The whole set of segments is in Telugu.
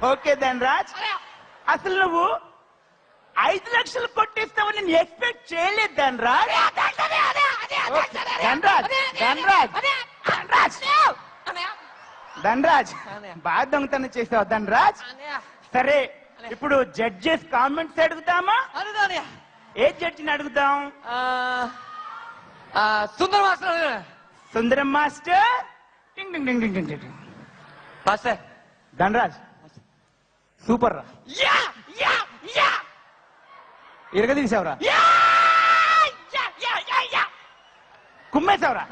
ఓకే ధనరాజ్, అసలు నువ్వు 5 లక్షలు కొట్టేస్తావని నేను ఎక్స్పెక్ట్ చేయలేదు ధనరాజ్. ధనరాజ్ బాగా దొంగతనం చేసావు ధనరాజ్. సరే ఇప్పుడు జడ్జెస్ కామెంట్స్ అడుగుతామా? ఏ జడ్జిని అడుగుదాం? సుందరం మాస్టర్. ధనరాజ్ సూపర్ రా, ఇరగ తీసావురా, కుమ్మేశావురా.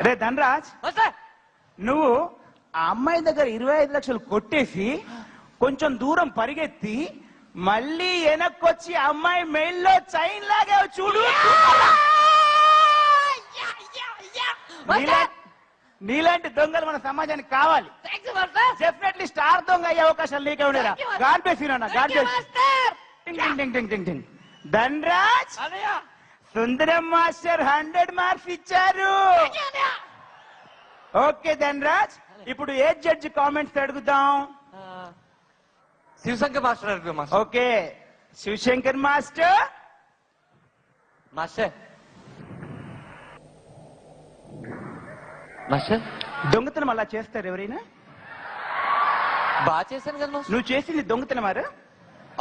రే ధనరాజ్, నువ్వు ఆ అమ్మాయి దగ్గర 25 లక్షలు కొట్టేసి కొంచెం దూరం పరిగెత్తి మళ్ళీ వెనక్కొచ్చి అమ్మాయి మెయిల్లో చైన్ లాగా చూడు. నీలాంటి దొంగలు మన సమాజానికి కావాలి. డెఫినెట్లీ స్టార్ దొంగ అయ్యే అవకాశాలు నీకే ఉండేరా. గాడ్ బ్లెస్ యు నాన్న, god bless. Dhanraj, Sundaram master 100 marks ఇచ్చారు. ఓకే ధనరాజ్, ఇప్పుడు ఏ జడ్జి కామెంట్స్ అడుగుదాం? శివశంకర్ మాస్టర్ అడుగుదాం. Okay Shivashankar master. Master master దొంగతనం అలా చేస్తారు ఎవరైనా? బాగా చేశాను కదా మాస్టర్. నువ్వు చేసింది దొంగతనమారా?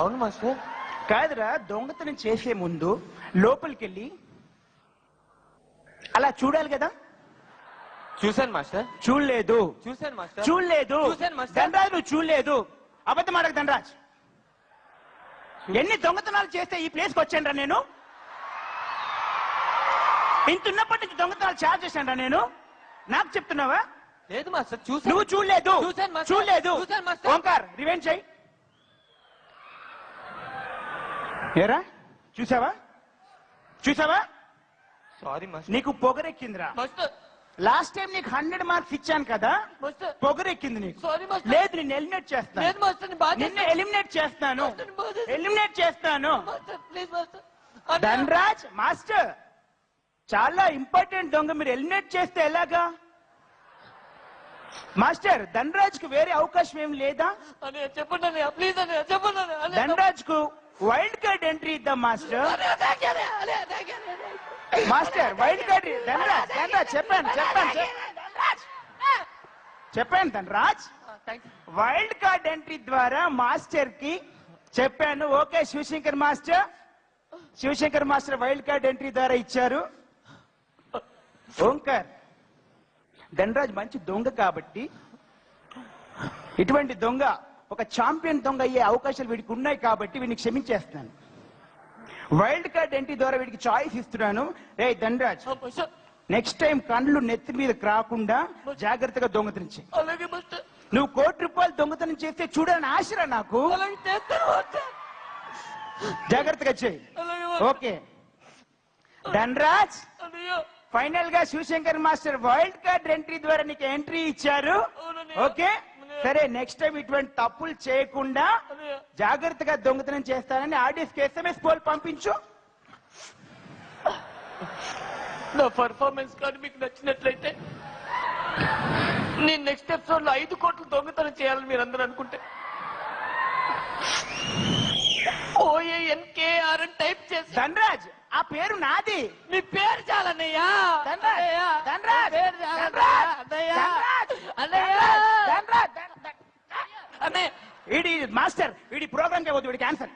అవును మాస్టర్. కాదురా, దొంగతనం చేసే ముందు లోపలికెళ్ళి అలా చూడాలి కదా. చూశాను మాస్టర్. చూడలేదు. చూశాను మాస్టర్. చూడలేదు. చూశాను మాస్టర్. ధనరాజ్ నువ్వు చూడలేదు. అబద్ధం ఆడకు ధనరాజ్. ఎన్ని దొంగతనాలు చేస్తే ఈ ప్లేస్కి వచ్చాను రా నేను? ఇంతున్నప్పటి నుంచి దొంగతనాలు చార్జ్ చేశాను రా నేను. నాకు చెప్తున్నావా? లేదు మాస్టర్. నువ్వు చూడలేదు. చూడలేదు. మాస్టర్. ఓంకార్ రివెంజ్ చెయ్యి. ఏరా చూసావా? చూసావా? Sorry master. నీకు పొగరెక్కిందిరా. మాస్టర్ లాస్ట్ టైం నీకు 100 మార్క్స్ ఇచ్చాను కదా, మాస్టర్. పొగరెక్కింది నీకు. Sorry master. లేదు, నిన్ను ఎలిమినేట్ చేస్తాను. లేదు మాస్టర్. నిన్ను ఎలిమినేట్ చేస్తాను. ఎలిమినేట్ చేస్తాను. Master please master. Dhanraj master చాలా ఇంపార్టెంట్ దొంగ, మీరు ఎలిమినేట్ చేస్తే ఎలాగా? మాస్టర్ ధనరాజ్ కు వేరే అవకాశం ఏం లేదా? చెప్పండి ప్లీజ్ అని చెప్పండి. ధనరాజ్ కు వైల్డ్ కార్డ్ ఎంట్రీ ఇద్దాం master. Master wild card. Dhanraj చెప్పాను ధనరాజ్. వైల్డ్ కార్డ్ ఎంట్రీ ద్వారా మాస్టర్ కి చెప్పాను. Okay Shivashankar master wild card entry ద్వారా ఇచ్చారు. ఓంకార్, ధనరాజ్ మంచి దొంగ కాబట్టి ఇటువంటి దొంగ ఒక ఛాంపియన్ దొంగ అయ్యే అవకాశాలు వీడికి ఉన్నాయి కాబట్టి వీడిని క్షమించేస్తున్నాను. వైల్డ్ కార్డ్ ఎంట్రీ ద్వారా వీడికి చాయిస్ ఇస్తున్నాను. రే ధనరాజ్, నెక్స్ట్ టైం కళ్ళు నెత్తి మీద రాకుండా జాగ్రత్తగా దొంగతనం చేయి. నువ్వు ₹1,00,00,000 దొంగతనం చేస్తే చూడాలని ఆశరా నాకు. జాగ్రత్తగా చేయి. ఓకే ధనరాజ్, ఫైనల్ గా Shivashankar master wild card entry ద్వారా నీకు ఎంట్రీ ఇచ్చారు. ఓకే సరే, నెక్స్ట్ టైం ఇటువంటి తప్పులు చేయకుండా జాగ్రత్తగా దొంగతనం చేస్తానని ఆడియన్స్ కి SMS పోల్ పంపించు. నా పర్ఫార్మెన్స్ కానీ మీకు నచ్చినట్లయితే నేను నెక్స్ట్ ఎపిసోడ్ లో 5 కోట్లు దొంగతనం చేయాలని మీరు అందరూ అనుకుంటే OANKR అని టైప్ చేసి. ధనరాజ్ ఆ పేరు నాది. మీ పేరు చాలన్నయ్యా. మాస్టర్ వీడి ప్రోగ్రామ్ కి పోతుంది, వీడి క్యాన్సర్.